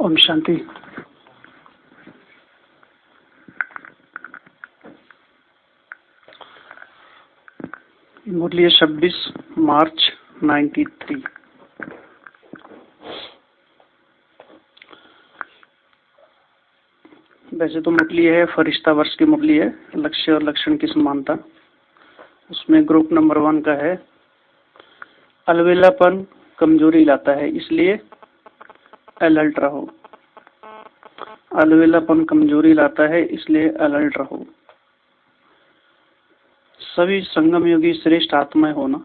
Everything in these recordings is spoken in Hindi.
ओम शांति। मुरली 26 मार्च 93। वैसे तो मुरली है फरिश्ता वर्ष की मुरली है, लक्ष्य और लक्षण की समानता। उसमें ग्रुप नंबर 1 का है अलवेलापन कमजोरी लाता है, इसलिए अलर्ट रहो। अलवेलापन कमजोरी लाता है, इसलिए अलर्ट रहो। सभी संगम योगी श्रेष्ठ आत्माएं होना।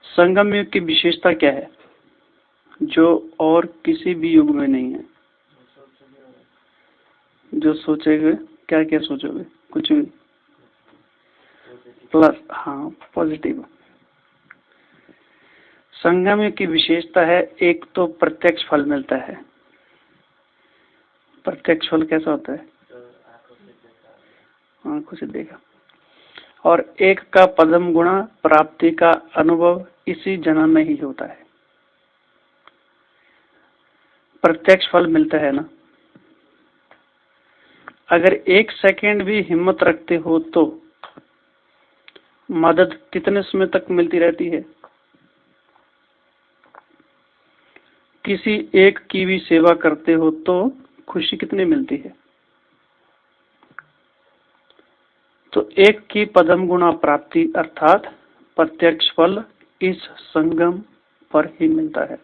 संगम युग की विशेषता क्या है जो और किसी भी युग में नहीं है? जो सोचेगे, क्या क्या सोचोगे? कुछ भी प्लस, हाँ, पॉजिटिव। संगम युग की विशेषता है, एक तो प्रत्यक्ष फल मिलता है। प्रत्यक्ष फल कैसा होता है? आंखों से देखा। और एक का पदम गुणा प्राप्ति का अनुभव इसी जन्म में ही होता है। प्रत्यक्ष फल मिलता है ना। अगर 1 सेकेंड भी हिम्मत रखते हो तो मदद कितने समय तक मिलती रहती है? किसी एक की भी सेवा करते हो तो खुशी कितनी मिलती है? तो एक की पदम गुणा प्राप्ति अर्थात प्रत्यक्ष फल इस संगम पर ही मिलता है।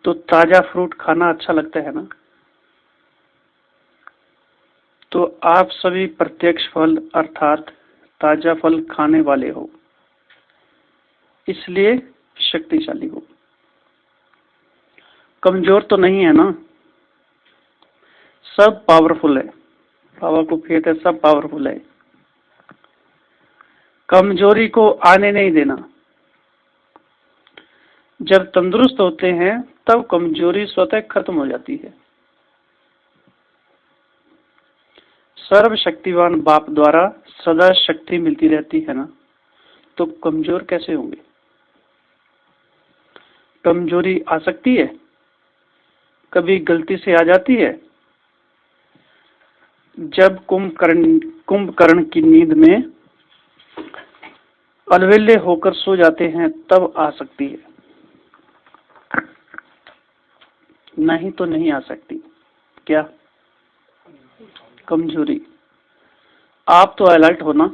तो ताजा फ्रूट खाना अच्छा लगता है ना। तो आप सभी प्रत्यक्ष फल अर्थात ताजा फल खाने वाले हो, इसलिए शक्तिशाली हो। कमजोर तो नहीं है ना, सब पावरफुल है। बाबा को फेथ है, सब पावरफुल है। कमजोरी को आने नहीं देना। जब तंदुरुस्त होते हैं तब कमजोरी स्वतः खत्म हो जाती है। सर्वशक्तिवान बाप द्वारा सदा शक्ति मिलती रहती है ना, तो कमजोर कैसे होंगे? कमजोरी आ सकती है, कभी गलती से आ जाती है। जब कुंभकर्ण की नींद में अलवेले होकर सो जाते हैं तब आ सकती है, नहीं तो नहीं आ सकती। क्या? कमजोरी। आप तो अलर्ट हो ना।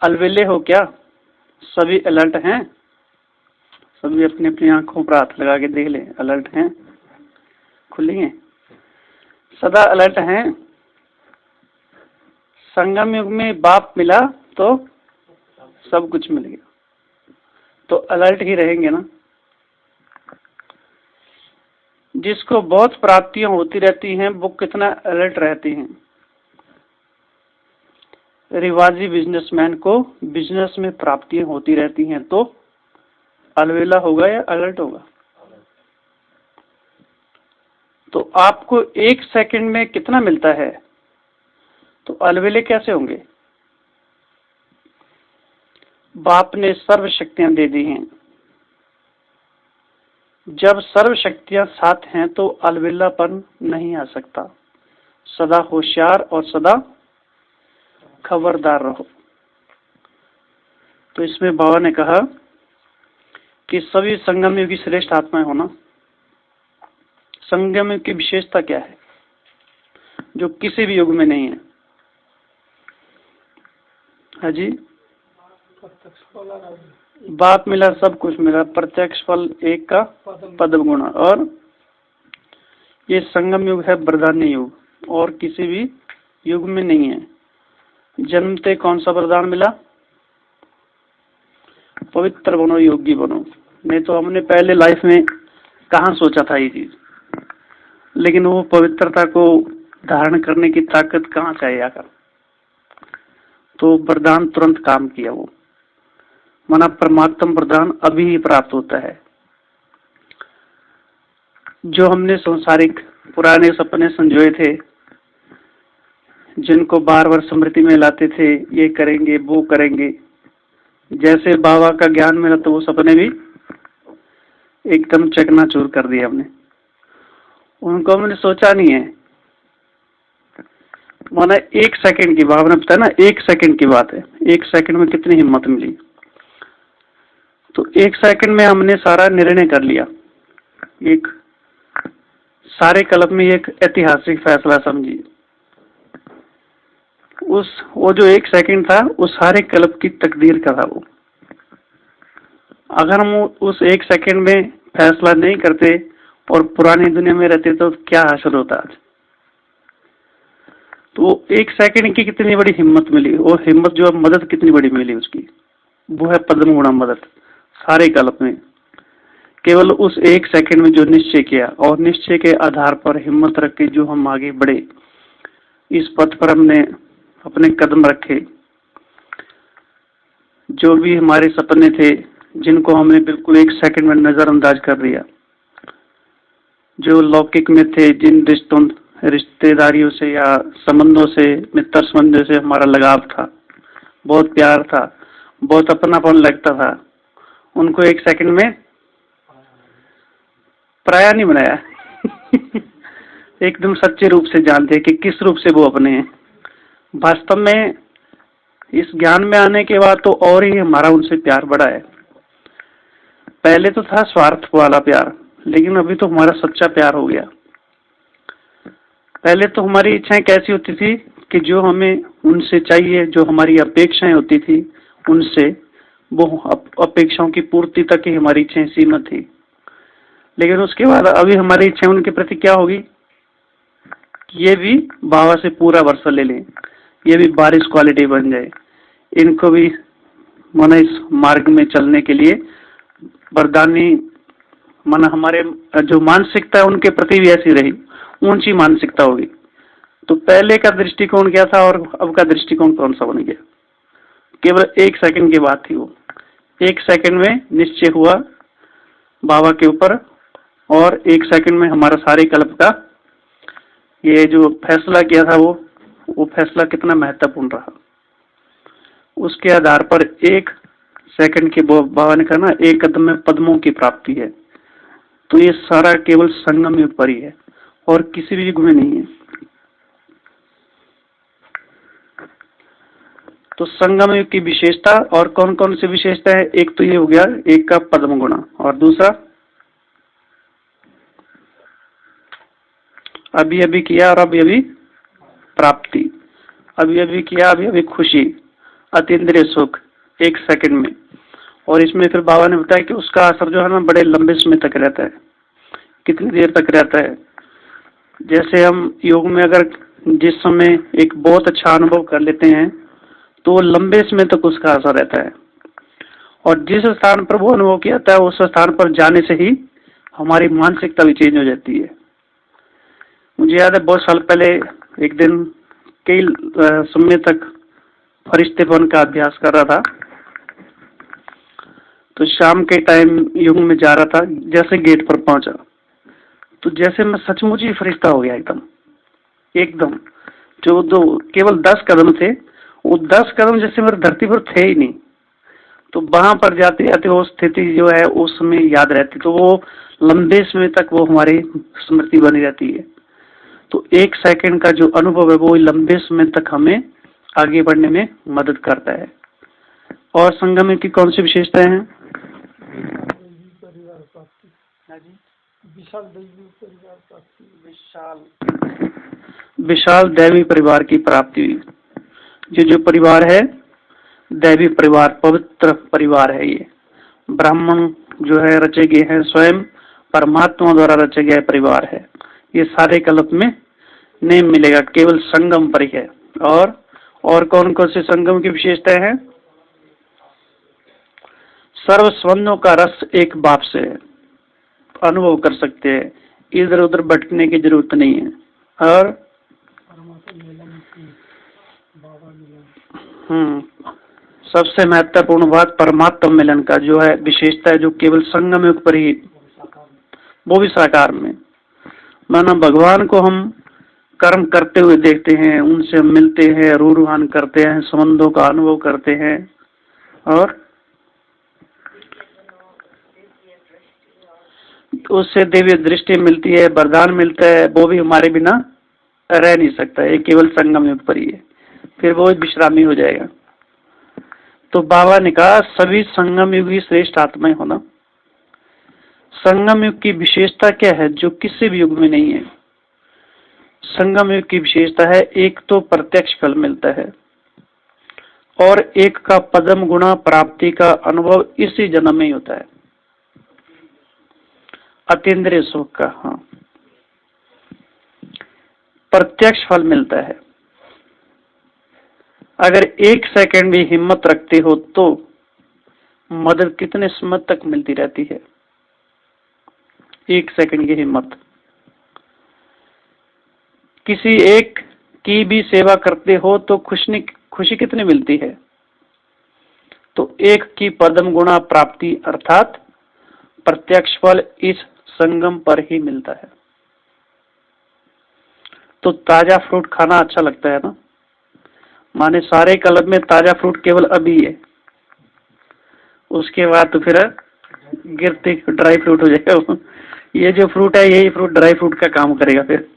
अलवेले हो क्या? सभी अलर्ट हैं? सभी अपनी अपनी आंखों पर हाथ लगा के देख लें, अलर्ट हैं? खुली हैं? सदा अलर्ट हैं। संगम युग में बाप मिला तो सब कुछ मिल गया, तो अलर्ट ही रहेंगे ना। जिसको बहुत प्राप्तियां होती रहती हैं वो कितना अलर्ट रहती हैं। रिवाजी बिजनेसमैन को बिजनेस में प्राप्तियां होती रहती हैं तो अलवेला होगा या अलर्ट होगा? तो आपको 1 सेकंड में कितना मिलता है, तो अलवेले कैसे होंगे? बाप ने सर्व शक्तियां दे दी हैं। जब सर्व शक्तियां साथ हैं तो अलवेलापन नहीं आ सकता। सदा होशियार और सदा खबरदार रहो। तो इसमें बाबा ने कहा कि सभी संगम युग की श्रेष्ठ आत्माएं होना। संगम युग की विशेषता क्या है जो किसी भी युग में नहीं है? हाँ जी, बाप मिला, सब कुछ मिला, प्रत्यक्ष फल एक का पदम गुणा। और ये संगम युग है, वरदान्य युग, और किसी भी युग में नहीं है। जन्मते कौन सा वरदान मिला? पवित्र बनो, योगी बनो। नहीं तो हमने पहले लाइफ में कहाँ सोचा था ये चीज, लेकिन वो पवित्रता को धारण करने की ताकत कहाँ से आई आकर? तो वरदान तुरंत काम किया। वो माना परमात्म वरदान अभी ही प्राप्त होता है। जो हमने संसारिक पुराने सपने संजोए थे, जिनको बार बार स्मृति में लाते थे, ये करेंगे वो करेंगे, जैसे बाबा का ज्ञान मिला तो वो सपने भी एकदम चकनाचूर कर दिया हमने। उनको हमने सोचा नहीं है, माना 1 सेकंड की भावना, पता है ना, 1 सेकंड की बात है, 1 सेकंड में कितनी हिम्मत मिली। तो 1 सेकंड में हमने सारा निर्णय कर लिया। एक सारे क्लब में एक ऐतिहासिक फैसला समझिए। वो जो 1 सेकंड था, वो सारे क्लब की तकदीर का था वो। अगर हम उस 1 सेकंड में फैसला नहीं करते और पुरानी दुनिया में रहते तो क्या हासिल होता आज। तो 1 सेकंड की कितनी बड़ी हिम्मत मिली, और हिम्मत जो है मदद कितनी बड़ी मिली उसकी, वो है पद्म गुणा मदद। सारे कल्प में केवल उस 1 सेकंड में जो निश्चय किया, और निश्चय के आधार पर हिम्मत रख के जो हम आगे बढ़े, इस पथ पर हमने अपने कदम रखे। जो भी हमारे सपने थे, जिनको हमने बिल्कुल 1 सेकंड में नजरअंदाज कर दिया, जो लौकिक में थे, जिन रिश्तेदारियों से या संबंधों से, मित्र संबंधों से हमारा लगाव था, बहुत प्यार था, बहुत अपनापन लगता था, उनको 1 सेकंड में पराया नहीं बनाया। एकदम सच्चे रूप से जानते कि किस रूप से वो अपने हैं। वास्तव में इस ज्ञान में आने के बाद तो और ही हमारा उनसे प्यार बढ़ा है। पहले तो था स्वार्थ वाला प्यार, लेकिन अभी तो हमारा सच्चा प्यार हो गया। पहले तो हमारी इच्छाएं कैसी होती थी कि जो हमें उनसे चाहिए, जो हमारी अपेक्षाएं होती थी उनसे, वो अपेक्षाओं की पूर्ति तक ही हमारी इच्छाएं सीमित थी। लेकिन उसके बाद अभी हमारी इच्छाएं उनके प्रति क्या होगी, ये भी बाबा से पूरा वर्षा ले लें, ये भी बारिश क्वालिटी बन जाए, इनको भी माना इस मार्ग में चलने के लिए वरदानी, माना हमारे जो मानसिकता है उनके प्रति भी ऐसी रही, ऊंची मानसिकता होगी। तो पहले का दृष्टिकोण क्या था और अब का दृष्टिकोण कौन सा बन गया। केवल 1 सेकंड की बात थी वो। 1 सेकंड में निश्चय हुआ बाबा के ऊपर, और 1 सेकंड में हमारा सारे कल्प का ये जो फैसला किया था, वो फैसला कितना महत्वपूर्ण रहा। उसके आधार पर 1 सेकंड के बाबा ने कहा ना, 1 कदम में पद्मों की प्राप्ति है। तो ये सारा केवल संगम युग पर ही है और किसी भी युग में नहीं है। तो संगम युग की विशेषता और कौन कौन सी विशेषता है, एक तो ये हो गया, एक का पद्म गुणा, और दूसरा अभी अभी किया और अभी अभी प्राप्ति, अभी अभी किया, अभी अभी खुशी, अतीन्द्रिय सुख 1 सेकंड में। और इसमें फिर बाबा ने बताया कि उसका असर जो है ना, बड़े लंबे समय तक रहता है। कितनी देर तक रहता है, जैसे हम योग में अगर जिस समय एक बहुत अच्छा अनुभव कर लेते हैं तो लंबे समय तक उसका असर रहता है, और जिस स्थान पर वो अनुभव किया जाता है उस स्थान पर जाने से ही हमारी मानसिकता भी चेंज हो जाती है। मुझे याद है बहुत साल पहले एक दिन कई समय तक फरिश्तेपन का अभ्यास कर रहा था। तो शाम के टाइम युग में जा रहा था, जैसे गेट पर पहुंचा तो जैसे मैं सचमुच ही फरिश्ता हो गया एकदम। एकदम जो दो केवल 10 कदम थे, वो 10 कदम जैसे मेरे धरती पर थे ही नहीं। तो वहां पर जाते जाते वो स्थिति जो है उस समय याद रहती, तो वो लंबे समय तक वो हमारी स्मृति बनी रहती है। तो 1 सेकंड का जो अनुभव है वो लंबे समय तक हमें आगे बढ़ने में मदद करता है। और संगम की कौन सी विशेषताएं हैं? विशाल दैवी परिवार की प्राप्ति। ये जो परिवार है दैवी परिवार, पवित्र परिवार है। ये ब्राह्मण जो है रचे गए हैं, स्वयं परमात्मा द्वारा रचे गए परिवार है। ये सारे कल्प में नहीं मिलेगा, केवल संगम पर ही है। और कौन कौन से संगम की विशेषताएं हैं? सर्व संबंधों का रस एक बाप से है, अनुभव कर सकते हैं, इधर उधर भटकने की जरूरत नहीं है। और सबसे महत्वपूर्ण बात परमात्मा मिलन का जो है विशेषता है, जो केवल संगम युग पर ही, वो भी साकार में। माना भगवान को हम कर्म करते हुए देखते हैं, उनसे हम मिलते हैं, रूहान करते हैं, संबंधों का अनुभव करते हैं, और उससे दिव्य दृष्टि मिलती है, वरदान मिलता है, वो भी हमारे बिना रह नहीं सकता है। केवल संगम युग पर ही है, फिर वो विश्रामी हो जाएगा। तो बाबा ने कहा सभी संगम युग ही श्रेष्ठ आत्माएं होना। संगम युग की विशेषता क्या है जो किसी भी युग में नहीं है? संगम युग की विशेषता है, एक तो प्रत्यक्ष फल मिलता है और एक का पदम गुणा प्राप्ति का अनुभव इसी जन्म में ही होता है। अतीन्द्रिय सुख का, हाँ, प्रत्यक्ष फल मिलता है। अगर एक सेकंड भी हिम्मत रखते हो तो मदद कितने समय तक मिलती रहती है? एक सेकंड की हिम्मत। किसी एक की भी सेवा करते हो तो खुशी कितनी मिलती है? तो एक की पदम गुणा प्राप्ति अर्थात प्रत्यक्ष फल इस संगम पर ही मिलता है। तो ताजा फ्रूट खाना अच्छा लगता है ना, माने सारे कलब में ताजा फ्रूट केवल अभी है, उसके बाद तो फिर गिरते ड्राई फ्रूट हो जाएगा। ये जो फ्रूट है यही फ्रूट ड्राई फ्रूट का काम करेगा फिर।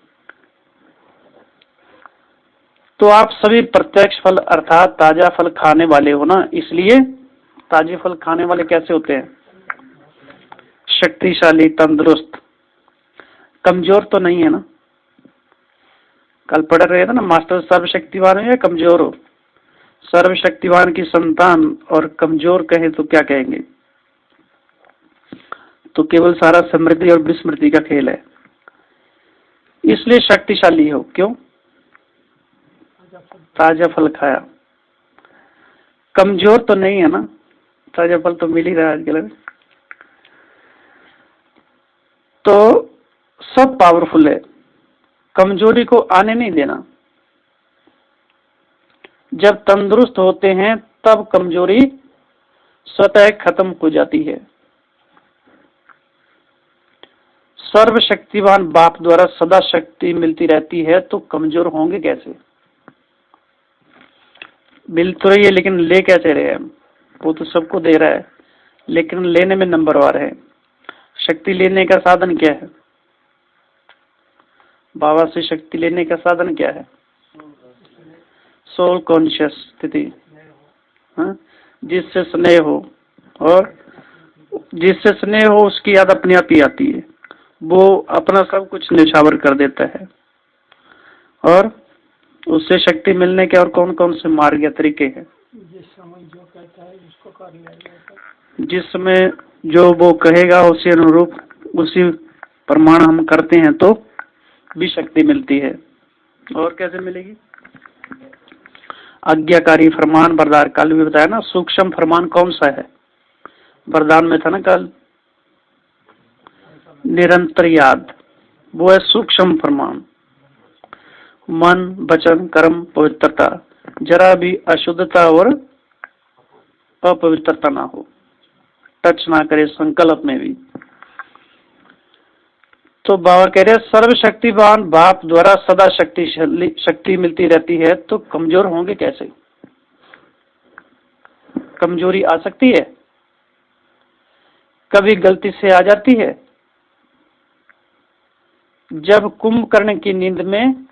तो आप सभी प्रत्यक्ष फल अर्थात ताजा फल खाने वाले हो ना, इसलिए ताजे फल खाने वाले कैसे होते हैं? शक्तिशाली, तंदुरुस्त, कमजोर तो नहीं है ना। कल पढ़ रहे थे ना, मास्टर सर्वशक्तिवान हो या कमजोर हो? सर्वशक्तिवान की संतान और कमजोर कहें तो क्या कहेंगे? तो केवल सारा समृद्धि और विस्मृति का खेल है। इसलिए शक्तिशाली हो, क्यों? ताजा फल खाया। कमजोर तो नहीं है ना, ताजा फल तो मिल ही रहा है आजकल। तो सब पावरफुल है, कमजोरी को आने नहीं देना। जब तंदुरुस्त होते हैं तब कमजोरी स्वतः खत्म हो जाती है। सर्वशक्तिवान बाप द्वारा सदा शक्ति मिलती रहती है तो कमजोर होंगे कैसे? मिल तो रही है लेकिन ले कैसे रहे हैं? वो तो सबको दे रहा है लेकिन लेने में नंबरवार है। शक्ति लेने का साधन क्या है? बाबा से शक्ति लेने का साधन क्या है? सोल कॉन्शियस स्थिति, जिससे स्नेह हो, और जिससे स्नेह हो उसकी याद अपने आप ही आती है। वो अपना सब कुछ न्यौछावर कर देता है। और उससे शक्ति मिलने के और कौन कौन से मार्ग या तरीके हैं? जिस समय जो कहता है उसको कर लिया जाता है। जिस समय जो वो कहेगा उसी अनुरूप उसी प्रमाण हम करते हैं तो भी शक्ति मिलती है। और कैसे मिलेगी? आज्ञाकारी फरमान बरदार, कल भी बताया ना। सूक्ष्म फरमान कौन सा है? वरदान में था ना कल, निरंतर याद, वो है सूक्ष्म फरमान। मन, वचन, कर्म, पवित्रता, जरा भी अशुद्धता और अपवित्रता ना हो, टच ना करे संकल्प में भी। तो बाबा कह रहे सर्वशक्तिवान बाप द्वारा सदा शक्ति मिलती रहती है तो कमजोर होंगे कैसे? कमजोरी आ सकती है, कभी गलती से आ जाती है। जब कुंभकर्ण की नींद में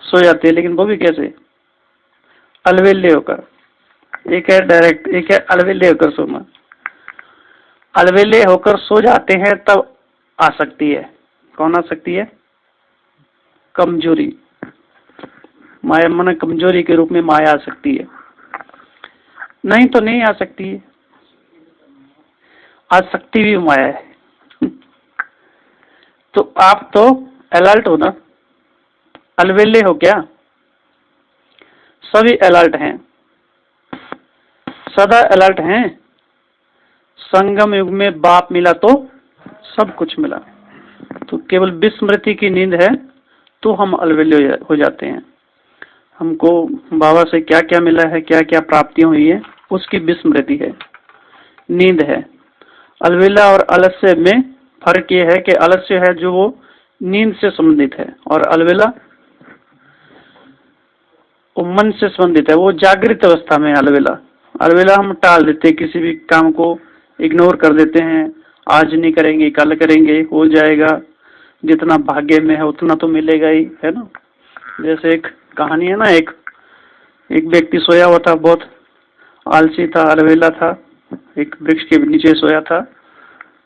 सो जाते हैं, लेकिन वो भी कैसे? अलवेले होकर। एक है डायरेक्ट, एक है अलवेले होकर सोना। अलवेले होकर सो जाते हैं तब आ सकती है। कौन आ सकती है? कमजोरी, माया मन कमजोरी के रूप में माया आ सकती है। नहीं तो नहीं आ सकती है। आ सकती भी माया है। तो आप तो अलर्ट हो ना, अलवेले हो क्या? सभी अलर्ट हैं, सदा अलर्ट हैं। संगम युग में बाप मिला तो सब कुछ मिला। तो केवल विस्मृति की नींद है तो हम अलवेले हो जाते हैं। हमको बाबा से क्या क्या मिला है, क्या क्या प्राप्तियां हुई है, उसकी विस्मृति है, नींद है। अलवेला और आलस्य में फर्क ये है कि आलस्य है जो वो नींद से संबंधित है और अलवेला वो मन से संबंधित है, वो जागृत अवस्था में। अलवेला हम टाल देते हैं, किसी भी काम को इग्नोर कर देते हैं, आज नहीं करेंगे कल करेंगे, हो जाएगा, जितना भाग्य में है उतना तो मिलेगा ही, है ना। जैसे एक कहानी है ना, एक एक व्यक्ति सोया हुआ था, बहुत आलसी था, अलवेला था, एक वृक्ष के नीचे सोया था।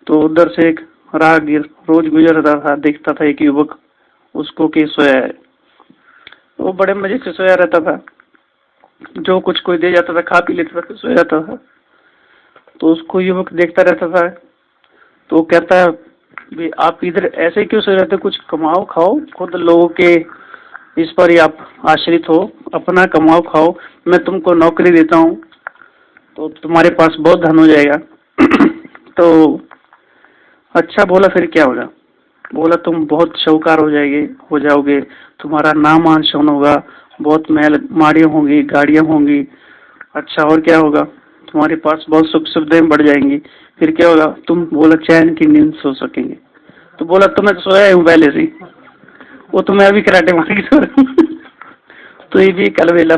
तो उधर से एक राहगीर रोज गुजरता था, देखता था एक युवक उसको के सोया है। वो बड़े मजे से सोया रहता था, जो कुछ कोई दे जाता था खा पी लेता था, सो जाता था। तो उसको युवक देखता रहता था। तो कहता है, भी आप इधर ऐसे क्यों सो रहते, कुछ कमाओ खाओ, खुद लोगों के इस पर ही आप आश्रित हो, अपना कमाओ खाओ, मैं तुमको नौकरी देता हूँ तो तुम्हारे पास बहुत धन हो जाएगा। तो अच्छा, बोला फिर क्या होगा? बोला तुम बहुत शाहूकार हो जाओगे, तुम्हारा नाम आंशन होगा, बहुत महल माड़ियाँ होंगी, गाड़ियाँ होंगी। अच्छा, और क्या होगा? तुम्हारे पास बहुत सुख सुविधाएं बढ़ जाएंगी। फिर क्या होगा? तुम बोला चैन की नींद सो सकेंगे। तो बोला तो मैं तो सोया हूँ पहले से ही, वो तो मैं अभी कराटे मार के सो रहा हूँ। तो ये भी कल वेला।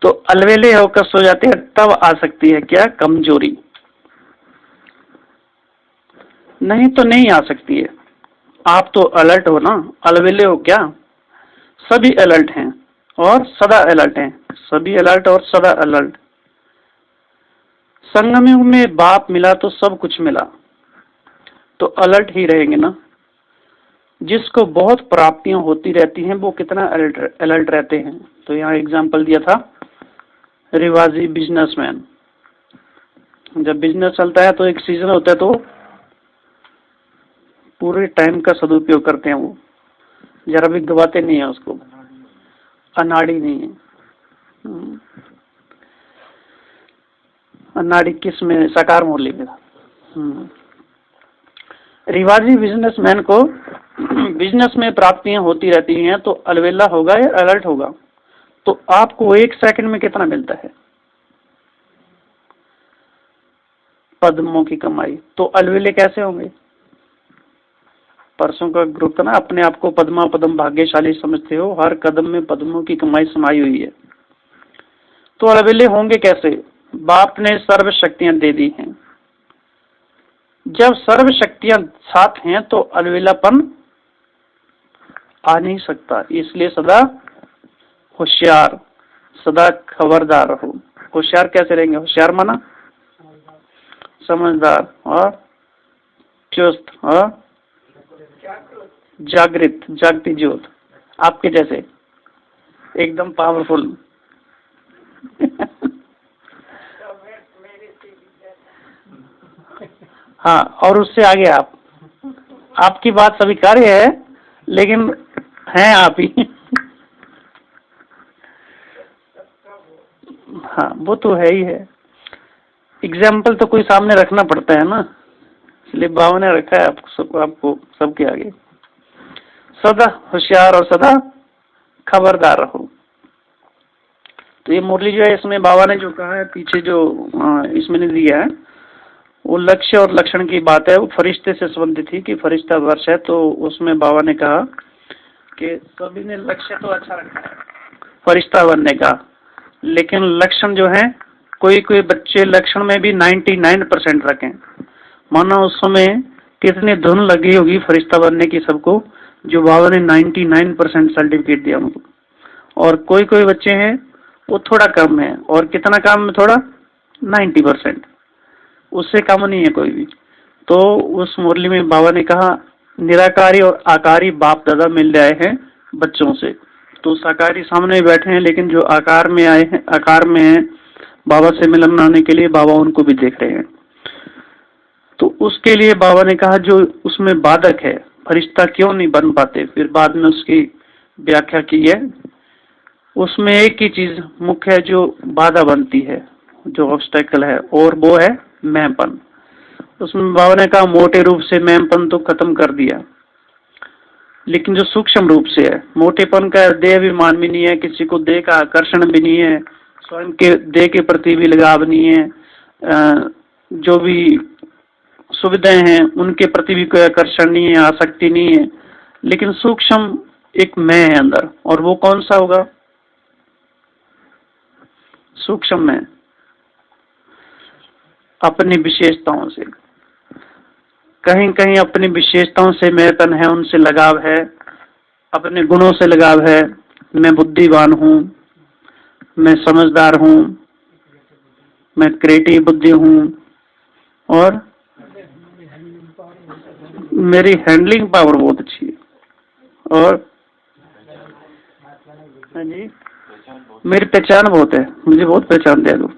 तो अलवेले होकर सो जाते हैं तब आ सकती है क्या कमजोरी? नहीं तो नहीं आ सकती है। आप तो अलर्ट हो ना, अलवेले हो क्या? सभी अलर्ट हैं और सदा अलर्ट हैं, सभी अलर्ट और सदा अलर्ट। संगम युग में बाप मिला तो सब कुछ मिला, तो अलर्ट ही रहेंगे ना। जिसको बहुत प्राप्तियां होती रहती हैं वो कितना अलर्ट अलर्ट रहते हैं। तो यहाँ एग्जाम्पल दिया था, रिवाजी बिजनेसमैन। जब बिजनेस चलता है तो एक सीजन होता है, तो पूरे टाइम का सदुपयोग करते हैं, वो जरा भी गवाते नहीं है उसको, अनाड़ी नहीं है। अनाड़ी किस में? साकार मुरली में। रिवाजी बिजनेसमैन को बिजनेस में प्राप्तियां होती रहती हैं, तो अलवेला होगा या अलर्ट होगा? तो आपको एक सेकंड में कितना मिलता है? पद्मों की कमाई। तो अलवेले कैसे होंगे? परसों का ग्रुप था ना, अपने आप को पद्मा पद्म भाग्यशाली समझते हो, हर कदम में पद्मों की कमाई समाई हुई है। तो अलवेले होंगे कैसे? बाप ने सर्व शक्तियां दे दी हैं। जब सर्व शक्तियां साथ हैं तो अलवेलापन आ नहीं सकता। इसलिए सदा होशियार, सदा खबरदार रहो। होशियार कैसे रहेंगे? होशियार माना समझदार और चुस्त और जागृत, जागती ज्योत, आपके जैसे एकदम पावरफुल। हाँ, और उससे आगे आपकी बात स्वीकार्य है, लेकिन हैं आप ही। हाँ, वो तो है ही है। एग्जाम्पल तो कोई सामने रखना पड़ता है ना, इसलिए बाबा ने रखा है आपको सबके आगे। सदा होशियार और सदा खबरदार रहो। तो ये मुरली जो है, इसमें बाबा ने जो कहा है, पीछे जो इसमें ने दिया है, वो लक्ष्य और लक्षण की बात है। वो फरिश्ते से संबंधित थी कि फरिश्ता वर्ष है, तो उसमें बाबा ने कहा कि सभी ने लक्ष्य तो अच्छा रखा है फरिश्ता बनने का, लेकिन लक्षण जो है, कोई कोई बच्चे लक्षण में भी 99% रखें। मानो उस समय कितनी धुन लगी होगी फरिश्ता बनने की सबको, जो बाबा ने 99% सर्टिफिकेट दिया उनको। और कोई कोई बच्चे हैं वो थोड़ा कम है, और कितना कम में? थोड़ा 90%, उससे कम नहीं है कोई भी। तो उस मुरली में बाबा ने कहा, निराकारी और आकारी बाप दादा मिल रहे हैं बच्चों से। तो साकारी सामने बैठे हैं, लेकिन जो आकार में आए हैं, आकार में हैं, बाबा से मिलन आने के लिए बाबा उनको भी देख रहे हैं। तो उसके लिए बाबा ने कहा, जो उसमें बाधक है, फरिश्ता क्यों नहीं बन पाते, फिर बाद में उसकी व्याख्या की है। उसमें एक ही चीज मुख्य है जो बाधा बनती है, जो ऑब्स्टेकल है, और वो है मैंपन। उसमें बाबा ने कहा, मोटे रूप से मैंपन तो खत्म कर दिया, लेकिन जो सूक्ष्म रूप से है, मोटेपन का देह अभिमान भी नहीं है, किसी को देह का आकर्षण भी नहीं है, स्वयं के देह के प्रति भी लगाव नहीं है, जो भी सुविधाएं हैं उनके प्रति भी कोई आकर्षण नहीं है, आसक्ति नहीं है, लेकिन सूक्ष्म एक मैं है अंदर। और वो कौन सा होगा? सूक्ष्म मैं। अपनी विशेषताओं से, कहीं कहीं अपनी विशेषताओं से मेरेपन है, उनसे लगाव है, अपने गुणों से लगाव है। मैं बुद्धिमान हूँ, मैं समझदार हूँ, मैं क्रिएटिव बुद्धि हूँ, और मेरी हैंडलिंग पावर बहुत अच्छी है, और हाँ जी, मेरी पहचान बहुत है, मुझे बहुत पहचान दे दो,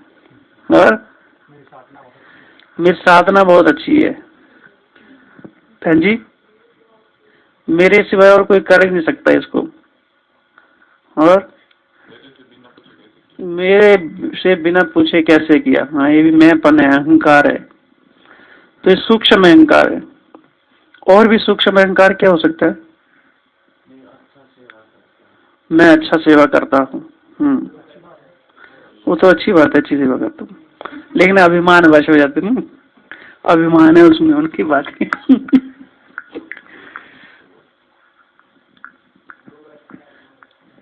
और मेरी साधना बहुत अच्छी है। हाँ जी, मेरे सिवाय और कोई कर ही नहीं सकता इसको, और मेरे से बिना पूछे कैसे किया। हाँ, ये भी मैंपन है, अहंकार है। तो ये सूक्ष्म अहंकार है। और भी सूक्ष्म अहंकार क्या हो सकता है? मैं अच्छा सेवा करता हूँ। वो तो अच्छी बात है, अच्छी सेवा करता हूँ, लेकिन अभिमान वश हो जाते ना, अभिमान है उसमें, उनकी बात है।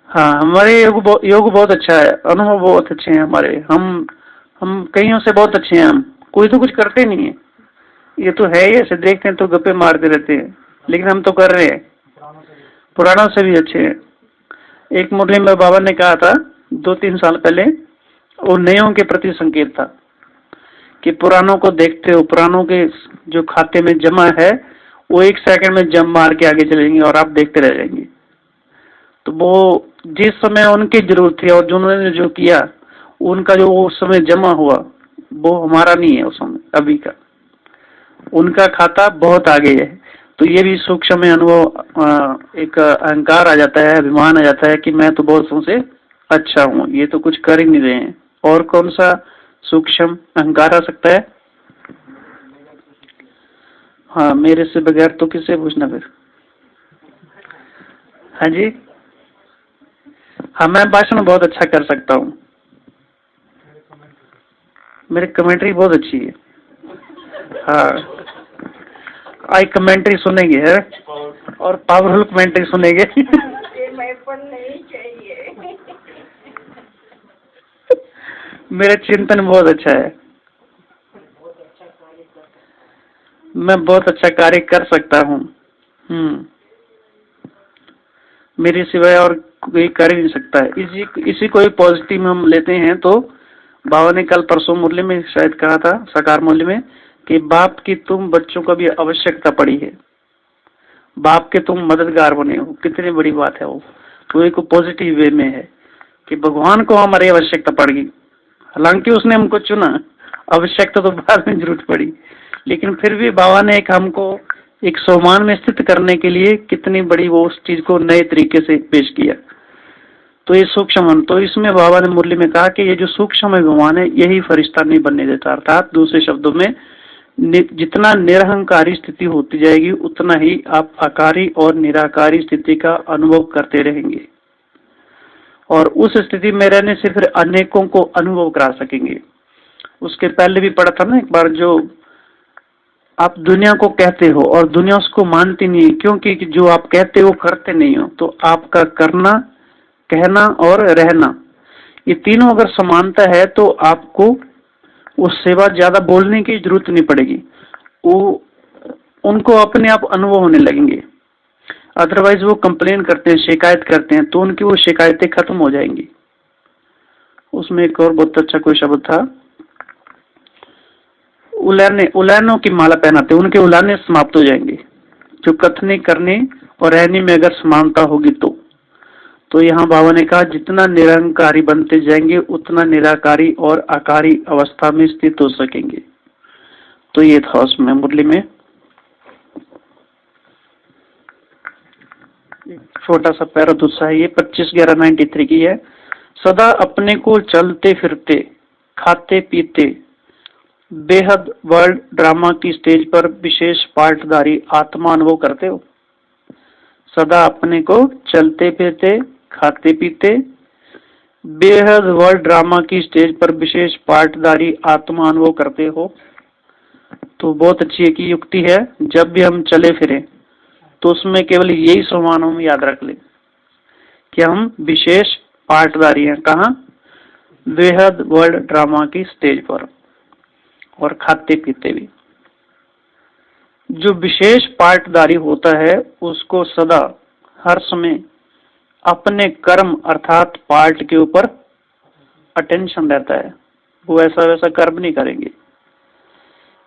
हाँ, हमारे योग बहुत अच्छा है, अनुभव बहुत अच्छे हैं हमारे। हम कईयों से बहुत अच्छे हैं। हम कोई तो कुछ करते नहीं है, ये तो है ही ऐसे, देखते हैं तो गप्पे मारते रहते हैं, लेकिन हम तो कर रहे हैं, पुरानों से भी अच्छे हैं। एक मुरली में बाबा ने कहा था 2-3 साल पहले, वो नयों के प्रति संकेत था कि पुरानों को देखते हो, पुरानों के जो खाते में जमा है वो 1 सेकंड में जम मार के आगे चलेंगे और आप देखते रह जाएंगे। तो वो जिस समय उनकी जरूरत थी और जिन्होंने जो किया, उनका जो उस समय जमा हुआ वो हमारा नहीं है उस समय, अभी का उनका खाता बहुत आगे है। तो ये भी सूक्ष्म अनुभव, एक अहंकार आ जाता है, अभिमान आ जाता है कि मैं तो बहुत से अच्छा हूँ, ये तो कुछ कर ही नहीं रहे हैं। और कौन सा सूक्ष्म अहंकार आ सकता है? हाँ, मेरे से बगैर तो किससे पूछना फिर। हाँ जी, हाँ, मैं भाषण बहुत अच्छा कर सकता हूँ, मेरी कमेंट्री बहुत अच्छी है। हाँ, आई कमेंट्री सुनेंगे है, और पावरफुल कमेंट्री सुनेंगे। नहीं चाहिए। मेरा चिंतन बहुत अच्छा है, मैं बहुत अच्छा कार्य कर सकता हूँ। मेरे सिवाय और कोई कर ही नहीं सकता है। इसी को पॉजिटिव में हम लेते हैं। तो बाबा ने कल परसों मुरली में शायद कहा था, साकार मुरली में, कि बाप की तुम बच्चों को भी आवश्यकता पड़ी है, बाप के तुम मददगार बने हो। कितनी बड़ी बात है वो। तो एक पॉजिटिव वे में है कि भगवान को हमारी आवश्यकता पड़ गई, हालांकि उसने हमको चुना, आवश्यकता तो बाद में जरूरत पड़ी, लेकिन फिर भी बाबा ने हमको एक सम्मान में स्थित करने के लिए कितनी बड़ी वो उस चीज को नए तरीके से पेश किया। तो ये सूक्ष्म, तो इसमें बाबा ने मुरली में कहा कि ये जो सूक्ष्म अभिमान है यही फरिश्ता नहीं बनने देता। अर्थात दूसरे शब्दों में, जितना निरहंकारी स्थिति होती जाएगी उतना ही आप आकारी और निराकारी स्थिति का अनुभव करते रहेंगे, और उस स्थिति में रहने से फिर अनेकों को अनुभव करा सकेंगे। उसके पहले भी पढ़ा था ना एक बार, जो आप दुनिया को कहते हो और दुनिया उसको मानती नहीं, क्योंकि जो आप कहते हो करते नहीं हो। तो आपका करना, कहना और रहना, ये तीनों अगर समानता है तो आपको उससे बाद ज्यादा बोलने की जरूरत नहीं पड़ेगी, वो उनको अपने आप अनुभव होने लगेंगे। अदरवाइज वो कंप्लेन करते हैं, शिकायत करते हैं, तो उनकी वो शिकायतें खत्म हो जाएंगी। उसमें एक और बहुत अच्छा कोई शब्द था, उलानों की माला पहनाते, उनके उलाने समाप्त हो जाएंगे। जो कथने, करने और रहने में अगर समानता होगी तो यहाँ बाबा ने कहा जितना निरंकारी बनते जाएंगे उतना निराकारी और आकारी अवस्था में स्थित हो सकेंगे। तो ये था उसमें मुरली में छोटा सा पैरा दूसरा है, ये 25/11/93 की है। सदा अपने को चलते फिरते, खाते पीते, बेहद वर्ल्ड ड्रामा की स्टेज पर विशेष पार्टधारी आत्मा अनुभव करते हो। सदा अपने को चलते फिरते, खाते पीते, बेहद वर्ल्ड ड्रामा की स्टेज पर विशेष पार्टधारी आत्मा अनुभव करते हो। तो बहुत अच्छी एक युक्ति है, जब भी हम चले फिरे तो उसमें केवल यही सम्मान हम याद रख ले कि हम विशेष पार्टधारी हैं। कहाँ? बेहद वर्ल्ड ड्रामा की स्टेज पर। और खाते पीते भी। जो विशेष पार्टधारी होता है उसको सदा हर समय अपने कर्म अर्थात पार्ट के ऊपर अटेंशन रहता है। वो ऐसा वैसा कर्म नहीं करेंगे,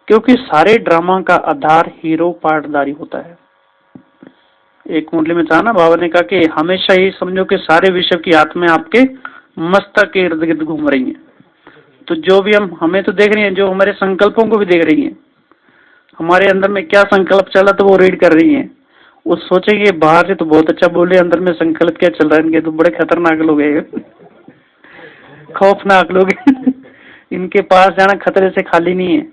क्योंकि सारे ड्रामा का आधार हीरो पार्टधारी होता है। एक मुरली में था ना, बाबा ने कहा कि हमेशा ही समझो कि सारे विश्व की आत्माएं आपके मस्तक के इर्द गिर्द घूम रही हैं। तो जो भी हमें तो देख रही हैं, जो हमारे संकल्पों को भी देख रही हैं, हमारे अंदर में क्या संकल्प चला तो वो रीड कर रही हैं। वो सोचेंगे बाहर से तो बहुत अच्छा बोले, अंदर में संकल्प क्या चल रहा है इनके, तो बड़े खतरनाक लोग हैं, खौफनाक लोग इनके पास जाना खतरे से खाली नहीं है।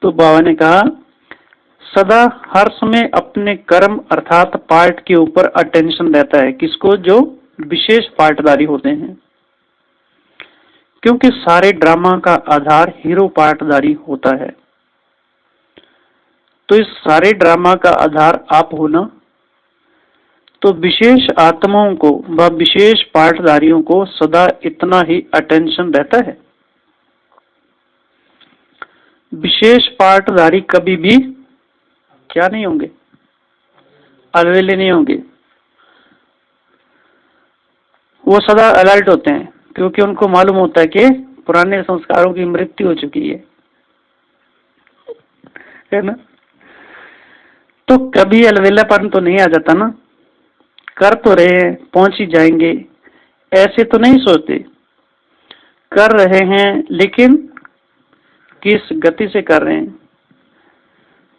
तो बाबा ने कहा सदा हर समय अपने कर्म अर्थात पार्ट के ऊपर अटेंशन रहता है। किसको? जो विशेष पार्टधारी होते हैं, क्योंकि सारे ड्रामा का आधार हीरो पार्टधारी होता है। तो इस सारे ड्रामा का आधार आप होना, तो विशेष आत्माओं को व विशेष पार्टधारियों को सदा इतना ही अटेंशन रहता है। विशेष पार्टधारी कभी भी क्या नहीं होंगे? अलवेले नहीं होंगे। वो सदा अलर्ट होते हैं, क्योंकि उनको मालूम होता है कि पुराने संस्कारों की मृत्यु हो चुकी है ना। तो कभी अलवेलापन तो नहीं आ जाता ना, कर तो रहे हैं, पहुंच ही जाएंगे, ऐसे तो नहीं सोचते। कर रहे हैं, लेकिन किस गति से कर रहे हैं?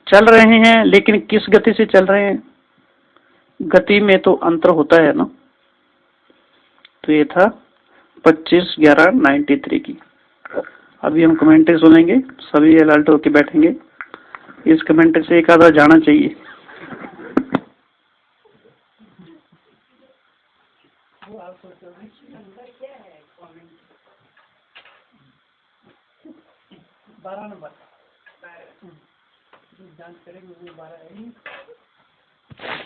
चल रहे हैं, लेकिन किस गति से चल रहे हैं? गति में तो अंतर होता है ना। तो ये था 25/11/93 की। अभी हम कमेंट्री सुनेंगे, सभी अलर्ट होके बैठेंगे। इस कमेंट्री से एक आधा जाना चाहिए। बारह नंबर जांच करेंगे, 12 है।